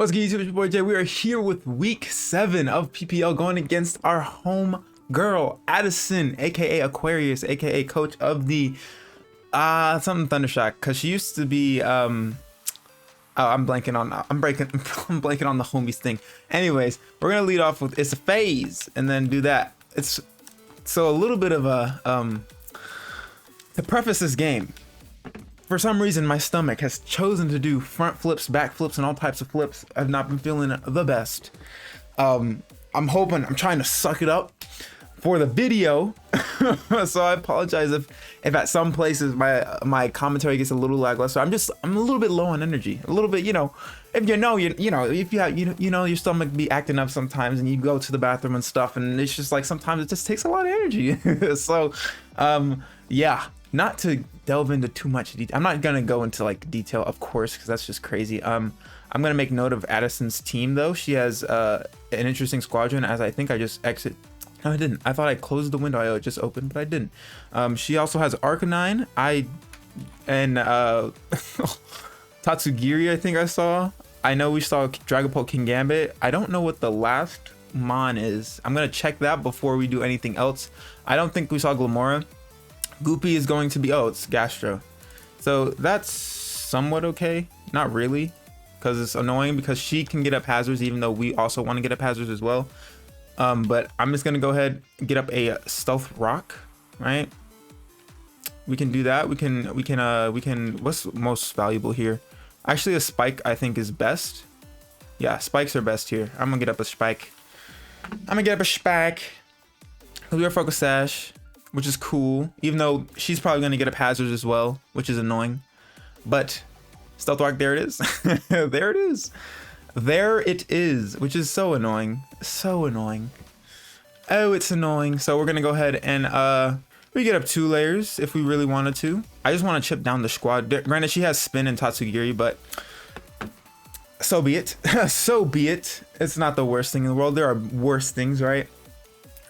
What's good, YouTube? It's your boy Jay. We are here with week 7 of PPL going against our home girl, Addison, aka Aquarius, aka coach of the something Thundershock, because she used to be I'm blanking on I'm blanking on the homies thing. Anyways, we're gonna lead off with it's a phase and then do that. It's so a little bit of a to preface this game. For some reason, my stomach has chosen to do front flips, back flips, and all types of flips. I've not been feeling the best. I'm trying to suck it up for the video. So I apologize if at some places my commentary gets a little lackluster. I'm a little bit low on energy. A little bit, if if you have, your stomach be acting up sometimes and you go to the bathroom and stuff, and it's just like sometimes it just takes a lot of energy. So, yeah. Not to delve into too much detail. I'm not gonna go into like detail, of course, because that's just crazy. I'm gonna make note of Addison's team though. She has an interesting squadron, as I think I just exit. No, I didn't. I thought I closed the window. I just opened, but I didn't. She also has Arcanine. And Tatsugiri, I think I saw. I know we saw Dragapult King Gambit. I don't know what the last mon is. I'm gonna check that before we do anything else. I don't think we saw Glamora. Goopy is going to be, it's Gastro. So that's somewhat okay. Not really, because it's annoying because she can get up hazards even though we also want to get up hazards as well. But I'm just going to go ahead and get up a Stealth Rock, right? We can do that. We can, what's most valuable here? Actually, a Spike I think is best. Yeah, Spikes are best here. I'm going to get up a Spike. We are Focus Sash, which is cool, even though she's probably going to get up hazards as well, which is annoying. But Stealth Rock, there it is. There it is, which is so annoying. Oh, it's annoying. So we're going to go ahead and we get up 2 layers if we really wanted to. I just want to chip down the squad. Granted, she has Spin and Tatsugiri, but so be it. So be it. It's not the worst thing in the world. There are worse things, right?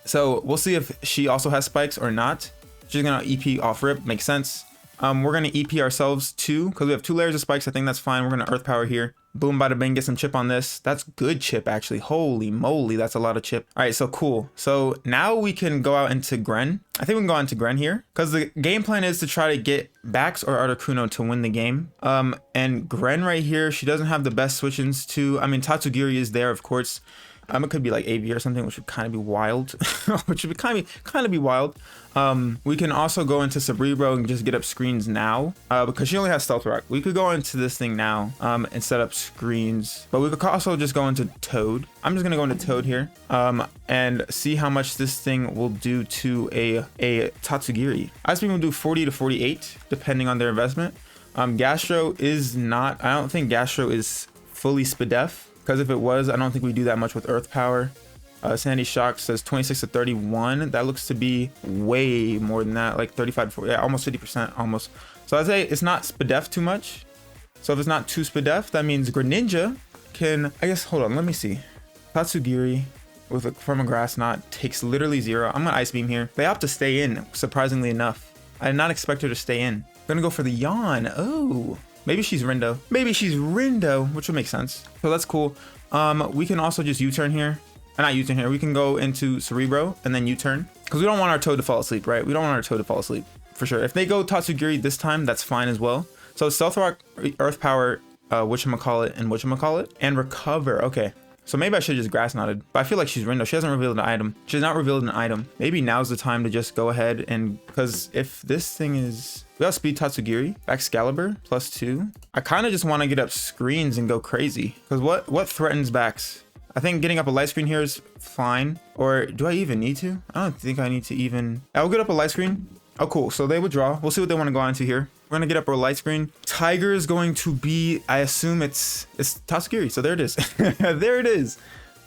So we'll see if she also has spikes or not. She's gonna EP off rip, makes sense. We're gonna EP ourselves too, because we have 2 layers of spikes. I think that's fine. We're gonna Earth Power here. Boom, bada bing, get some chip on this. That's good chip, actually. Holy moly, that's a lot of chip. All right, so cool. So now we can go out into Gren. I think we can go out into Gren here, because the game plan is to try to get Bax or Articuno to win the game. And Gren right here, she doesn't have the best switch-ins too. I mean, Tatsugiri is there, of course. It could be like AV or something, which would kind of be wild. Which would kind of be wild. We can also go into Cerebro and just get up screens now, because she only has Stealth Rock. We could go into this thing now and set up screens, but we could also just go into Toad. I'm just gonna go into Toad here and see how much this thing will do to a Tatsugiri. I think we'll do 40 to 48 depending on their investment. Gastro is not. I don't think Gastro is fully SPDEF. Because if it was, I don't think we do that much with Earth Power. Sandy Shock says 26 to 31. That looks to be way more than that, like 35 to 40, yeah, almost 50% almost. So I'd say it's not SPDEF too much. So if it's not too SPDEF, that means Greninja can, I guess, hold on, let me see. Tatsugiri from a Grass Knot takes literally 0. I'm gonna Ice Beam here. They opt to stay in, surprisingly enough. I did not expect her to stay in. I'm gonna go for the Yawn. Oh. Maybe she's Rindo. Which would make sense. So that's cool. We can also just U-turn here. Not U-turn here. We can go into Cerebro and then U-turn. Because we don't want our Toad to fall asleep, right? We don't want our Toad to fall asleep, for sure. If they go Tatsugiri this time, that's fine as well. So Stealth Rock, Earth Power, whatchamacallit, and Recover. Okay. So maybe I should just Grass Knotted. But I feel like she's Rindo. She hasn't revealed an item. She's not revealed an item. Maybe now's the time to just go ahead and... Because if this thing is... We got Speed Tatsugiri, Baxcalibur, +2. I kind of just want to get up screens and go crazy. Because what threatens Bax? I think getting up a light screen here is fine. Or do I even need to? I don't think I need to even... I'll get up a light screen. Oh, cool. So they withdraw. We'll see what they want to go into here. We're going to get up our light screen. Tiger is going to be... I assume it's Tatsugiri. So there it is. There it is.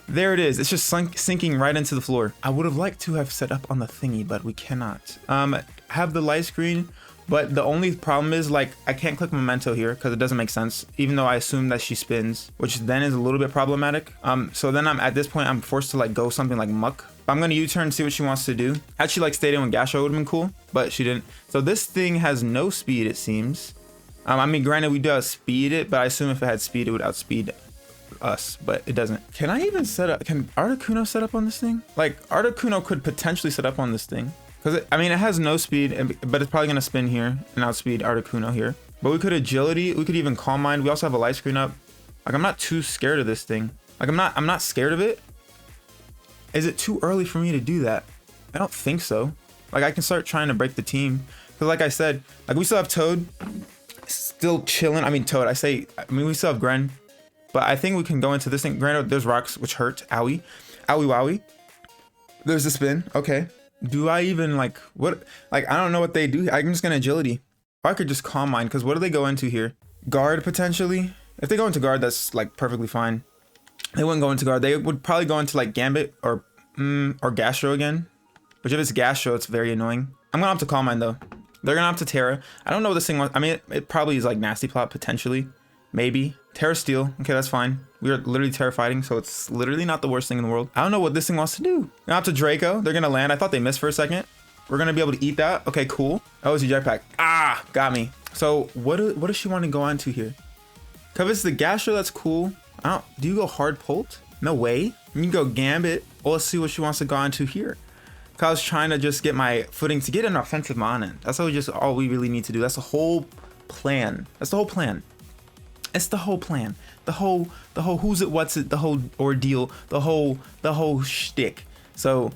There it is. It's just sinking right into the floor. I would have liked to have set up on the thingy, but we cannot. Have the light screen... But the only problem is, like, I can't click Memento here because it doesn't make sense, even though I assume that she spins, which then is a little bit problematic. So then at this point, I'm forced to like go something like Muck. I'm going to U-turn and see what she wants to do. Actually, like stayed in with Gastro would have been cool, but she didn't. So this thing has no speed, it seems. I mean, granted, we do outspeed it, but I assume if it had speed, it would outspeed us, but it doesn't. Can I even set up? Can Articuno set up on this thing? Like Articuno could potentially set up on this thing. Because I mean, it has no speed, but it's probably going to spin here and outspeed Articuno here. But we could agility. We could even calm mind. We also have a light screen up. Like I'm not too scared of this thing. Like I'm not scared of it. Is it too early for me to do that? I don't think so. Like I can start trying to break the team. Because like I said, like we still have Toad still chilling. I mean, Toad, I mean, we still have Gren. But I think we can go into this thing. Granted, there's rocks, which hurt. Owie. Owie wowie. There's a spin. Okay. Do I even like what? Like, I don't know what they do. I'm just gonna agility. Or I could just calm mind, because what do they go into here? Guard potentially. If they go into guard, that's like perfectly fine. They wouldn't go into guard. They would probably go into like Gambit or Gastro again. Which if it's Gastro, it's very annoying. I'm gonna have to calm mind though. They're gonna have to Terra. I don't know what this thing was. I mean, it probably is like Nasty Plot potentially. Maybe. Terra Steel. Okay, that's fine. We are literally Terra fighting, so it's literally not the worst thing in the world. I don't know what this thing wants to do. Now up to Draco. They're gonna land. I thought they missed for a second. We're gonna be able to eat that. Okay, cool. Oh, it's a jetpack. Ah, got me. So what does she want to go on to here? Cause it's the Gastro, that's cool. Do you go hard Pult? No way. You can go Gambit. Well, let's see what she wants to go on to here. Cause I was trying to just get my footing to get an offensive Monon. That's all we really need to do. That's the whole plan. That's the whole plan. It's the whole plan. The whole who's it, what's it, the whole ordeal, the whole shtick. So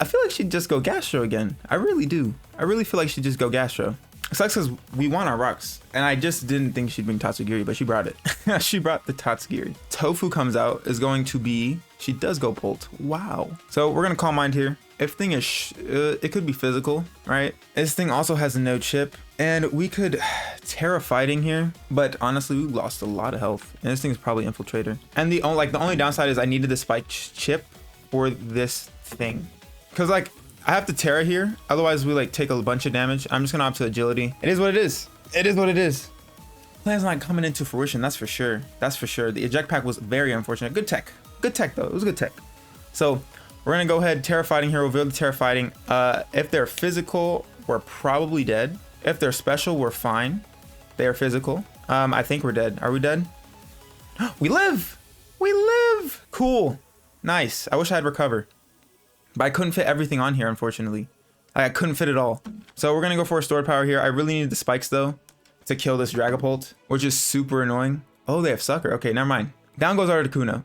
I feel like she'd just go Gastro again. I really do. I really feel like she'd just go Gastro. It sucks because we want our rocks. And I just didn't think she'd bring Tatsugiri, but she brought it. She brought the Tatsugiri. Tofu comes out, is going to be, she does go Pult. Wow. So we're gonna call mind here. If thing is, it could be physical, right? This thing also has no chip, and we could Terra fighting here, but honestly, we lost a lot of health, and this thing is probably Infiltrator. And the only downside is I needed the spike chip for this thing, because like I have to Terra here, otherwise we like take a bunch of damage. I'm just gonna opt to agility. It is what it is. It is what it is. Plan's not coming into fruition, that's for sure. That's for sure. The eject pack was very unfortunate. Good tech though. It was good tech. So we're gonna go ahead, Terra fighting here, reveal the Terra fighting. If they're physical, we're probably dead. If they're special, we're fine. They are physical. I think we're dead. Are we dead? We live! We live! Cool. Nice. I wish I had recover. But I couldn't fit everything on here, unfortunately. I couldn't fit it all. So we're gonna go for a stored power here. I really need the spikes though to kill this Dragapult, which is super annoying. Oh, they have Sucker. Okay, never mind. Down goes Articuno.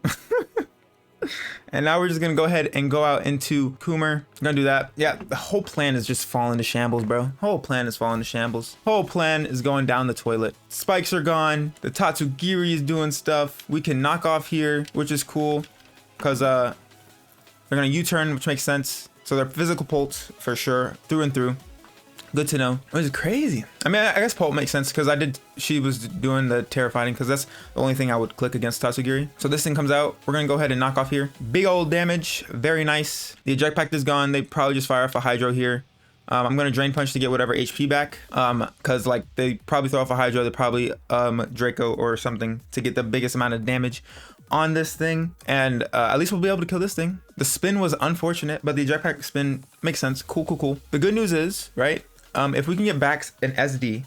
And now we're just gonna go ahead and go out into Coomer. Gonna do that. Yeah, the whole plan is just falling to shambles, bro. Whole plan is falling to shambles. Whole plan is going down the toilet. Spikes are gone. The Tatsugiri is doing stuff. We can knock off here, which is cool, because they're gonna U-turn, which makes sense. So they're physical Pult for sure, through and through. Good to know. It was crazy. I mean, I guess Pult makes sense because she was doing the Terra fighting, because that's the only thing I would click against Tatsugiri. So this thing comes out. We're gonna go ahead and knock off here. Big old damage. Very nice. The eject pack is gone. They probably just fire off a Hydro here. I'm gonna Drain Punch to get whatever HP back. Cause like they probably throw off a Hydro. They probably Draco or something to get the biggest amount of damage on this thing, and at least we'll be able to kill this thing. The spin was unfortunate, but the eject pack spin makes sense. Cool. The good news is, right? If we can get backs in SD,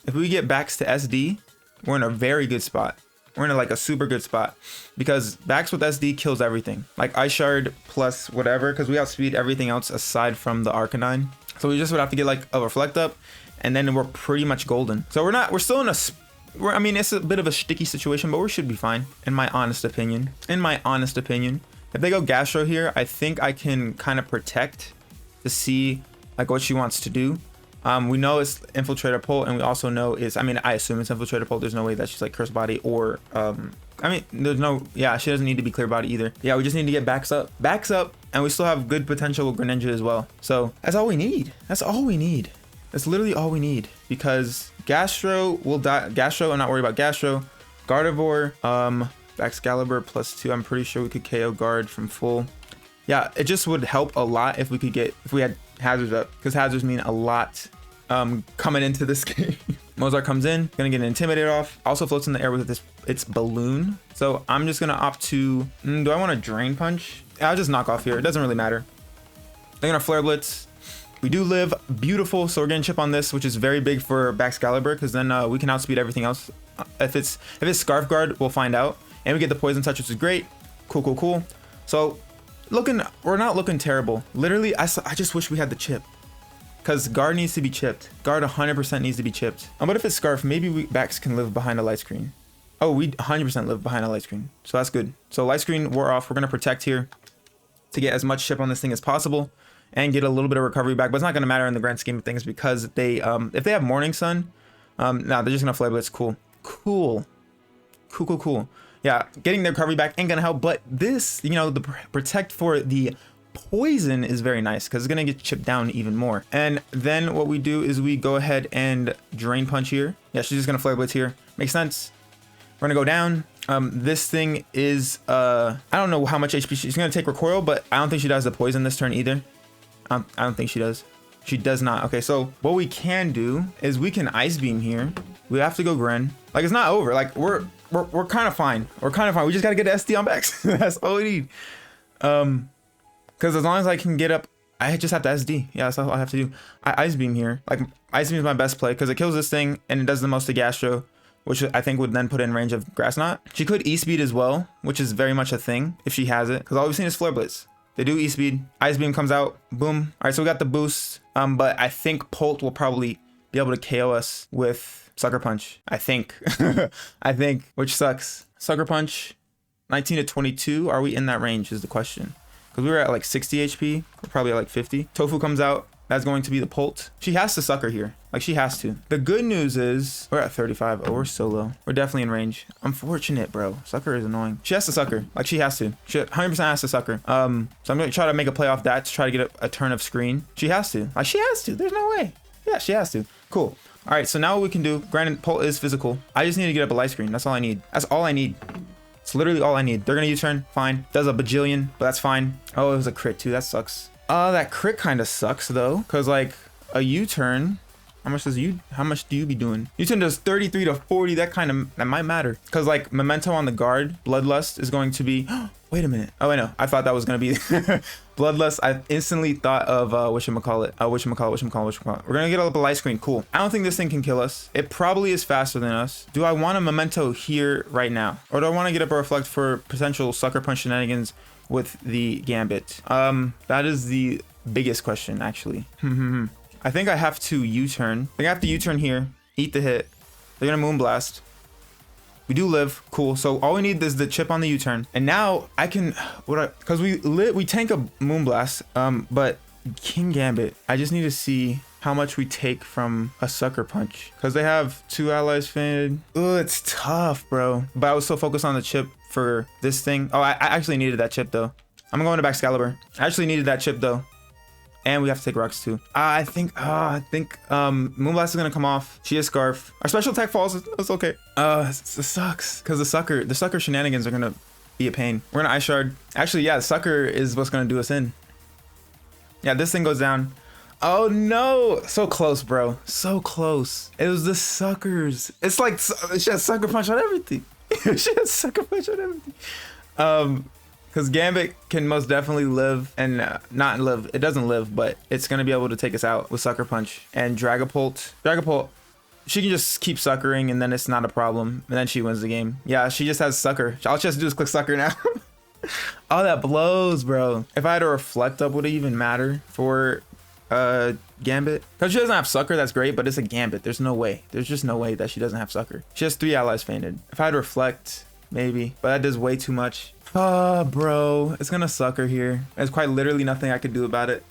if we get backs to SD, we're in a very good spot. We're in like a super good spot, because backs with SD kills everything. Like Ice Shard plus whatever, because we outspeed everything else aside from the Arcanine. So we just would have to get like a Reflect up, and then we're pretty much golden. So we're still in I mean, it's a bit of a sticky situation, but we should be fine, in my honest opinion. If they go Gastro here, I think I can kind of protect to see like what she wants to do. We know it's Infiltrator Pult, and we also know I assume it's Infiltrator Pult. There's no way that she's like Curse Body or, she doesn't need to be Clear Body either. Yeah, we just need to get backs up, and we still have good potential with Greninja as well. So that's all we need. That's literally all we need, because Gastro will die. Gastro, I'm not worried about Gastro. Gardevoir, Baxcalibur +2. I'm pretty sure we could KO Guard from full. Yeah, it just would help a lot if we had Hazards up, because Hazards mean a lot coming into this game. Mozart comes in, gonna get Intimidated off. Also floats in the air with its balloon. So I'm just gonna opt to, do I want to Drain Punch? I'll just knock off here. It doesn't really matter. They're gonna Flare Blitz. We do live. Beautiful. So we're getting chip on this, which is very big for Baxcalibur, because then we can outspeed everything else. If it's Scarf Guard, we'll find out. And we get the poison touch, which is great. Cool, cool, cool. So we're not looking terrible. Literally, I just wish we had the chip. Because guard needs to be chipped. Guard 100% needs to be chipped. But if it's Scarf, maybe Bax can live behind a light screen. Oh, we 100% live behind a light screen. So that's good. So light screen, we're off. We're going to protect here to get as much chip on this thing as possible and get a little bit of recovery back. But it's not going to matter in the grand scheme of things because they, if they have Morning Sun, nah, they're just going to Flare Blitz. Cool. Cool. Cool, cool, cool. Yeah, getting their recovery back ain't going to help. But this, you know, the protect for the poison is very nice because it's going to get chipped down even more. And then what we do is we go ahead and Drain Punch here. Yeah, she's just going to Flare Blitz here. Makes sense. We're gonna go down. This thing is, I don't know how much HP she's gonna take recoil, but I don't think she does the poison this turn either. I don't think she does. She does not. Okay, so what we can do is we can Ice Beam here. We have to go Gren. Like, it's not over. Like, we're kind of fine. We're kind of fine. We just gotta get the SD on Bex. That's all we need. Because as long as I can get up, I just have to SD. Yeah, that's all I have to do. I Ice Beam here. Like, Ice Beam is my best play because it kills this thing and it does the most to Gastro, which I think would then put in range of Grass Knot. She could E-Speed as well, which is very much a thing if she has it, because all we've seen is Flare Blitz. They do E-Speed. Ice Beam comes out. Boom. All right, so we got the boost, but I think Polt will probably be able to KO us with Sucker Punch. I think. I think, which sucks. Sucker Punch, 19 to 22. Are we in that range is the question. Because we were at like 60 HP. We're probably at like 50. Tofu comes out. That's going to be the Polt. She has to Sucker here. Like, she has to. The good news is we're at 35. Oh, we're so low. We're definitely in range. Unfortunate, bro. Sucker is annoying. She has to Sucker. Like, she has to. She 100% has to Sucker. So I'm going to try to make a play off that to try to get a turn of screen. She has to. Like, she has to. There's no way. Yeah, she has to. Cool. All right, so now what we can do, granted, Polt is physical. I just need to get up a light screen. That's all I need. That's all I need. It's literally all I need. They're going to U-turn. Fine. Does a bajillion, but that's fine. Oh, it was a crit, too. That sucks. That crit kind of sucks though, because like a U-turn, how much do you be doing? U-turn does 33 to 40. That might matter, because like Memento on the guard, Bloodlust is going to be. Wait a minute. Oh, I know. I thought that was gonna be Bloodlust. I instantly thought of whatchamacallit. We're gonna get up a light screen. Cool. I don't think this thing can kill us. It probably is faster than us. Do I want a Memento here right now, or do I want to get up a Reflect for potential Sucker Punch shenanigans with the Gambit? That is the biggest question, actually. I think I have to U-turn. I think I have to U-turn here, eat the hit. They're gonna Moonblast. We do live. Cool. So all we need is the chip on the U-turn. And now I can, because we tank a Moonblast, but King Gambit, I just need to see how much we take from a Sucker Punch, because they have 2 allies fainted. Oh, it's tough, bro. But I was so focused on the chip for this thing. Oh, I actually needed that chip though. I'm going to Baxcalibur. I actually needed that chip though. And we have to take rocks too. I think Moonblast is gonna come off. She has Scarf. Our special attack falls. It's okay. It sucks because the sucker shenanigans are gonna be a pain. We're gonna Ice Shard. Actually, yeah, the Sucker is what's gonna do us in. Yeah, this thing goes down. Oh no, so close, bro. So close. It was the Suckers. It's like she has Sucker Punch on everything. She has Sucker Punch on everything. Because Gambit can most definitely live and not live. It doesn't live, but it's going to be able to take us out with Sucker Punch. And Dragapult, she can just keep suckering and then it's not a problem. And then she wins the game. Yeah, she just has Sucker. All she has to do is click Sucker now. Oh, that blows, bro. If I had a Reflect Up, would it even matter for Gambit? Because she doesn't have Sucker, that's great, but it's a Gambit. There's no way. There's just no way that she doesn't have Sucker. She has 3 allies fainted. If I had Reflect, maybe. But that does way too much. Oh, bro, it's gonna Sucker here. There's quite literally nothing I could do about it.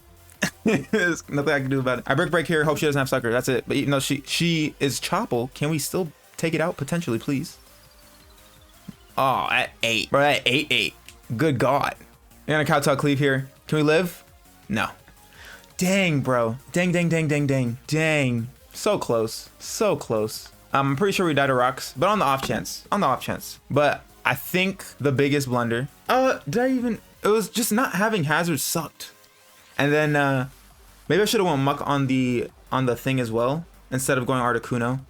There's nothing I can do about it. I break here. Hope she doesn't have Sucker. That's it. But even though she is Chopple, can we still take it out potentially, please? Oh, at 8, bro. At 8. Good God. We're gonna Kowtow Cleave here. Can we live? No. Dang, bro. Dang. So close. So close. I'm pretty sure we died to rocks, but on the off chance. But I think the biggest blunder, it was just not having hazards sucked. And then maybe I should have went Muck on the thing as well instead of going Articuno.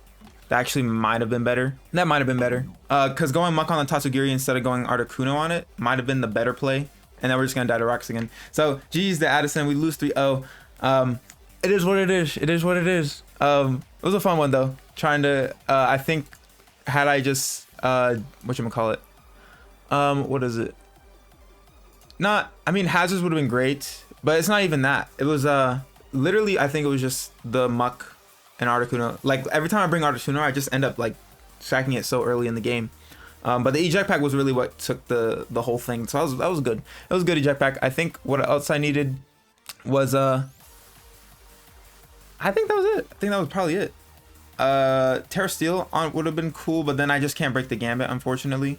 That actually might have been better. That might have been better. Because going Muck on the Tatsugiri instead of going Articuno on it might have been the better play. And then we're just gonna die to rocks again. So GG's to Addison, we lose 3-0. It is what it is. It was a fun one though. Trying to I think had I just What is it? Not, I mean, hazards would have been great, but it's not even that. It was literally, I think it was just the muck and Articuno. Like every time I bring Articuno, I just end up like stacking it so early in the game. But the eject pack was really what took the whole thing. So that was good. It was a good eject pack. I think what else I needed was I think that was it. I think that was probably it. Terra Steel on would have been cool, but then I just can't break the Gambit, unfortunately.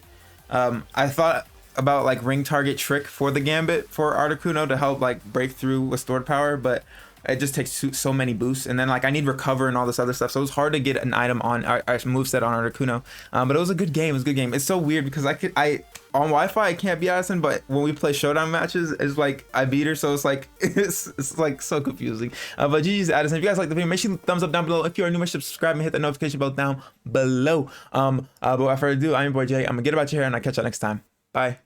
I thought about like ring target trick for the Gambit for Articuno to help like break through with stored power, but it just takes so many boosts, and then like I need recover and all this other stuff, so it was hard to get an item on our moveset on Articuno. But it was a good game. It was a good game. It's so weird because I on Wi-Fi I can't beat Addison, but when we play showdown matches, it's like I beat her, so it's like it's like so confusing. But GG's Addison. If you guys like the video, make sure you thumbs up down below. If you are new, make sure to subscribe and hit the notification bell down below. But without further ado, I'm your boy Jay. I'm gonna get about your hair, and I'll catch you next time. Bye.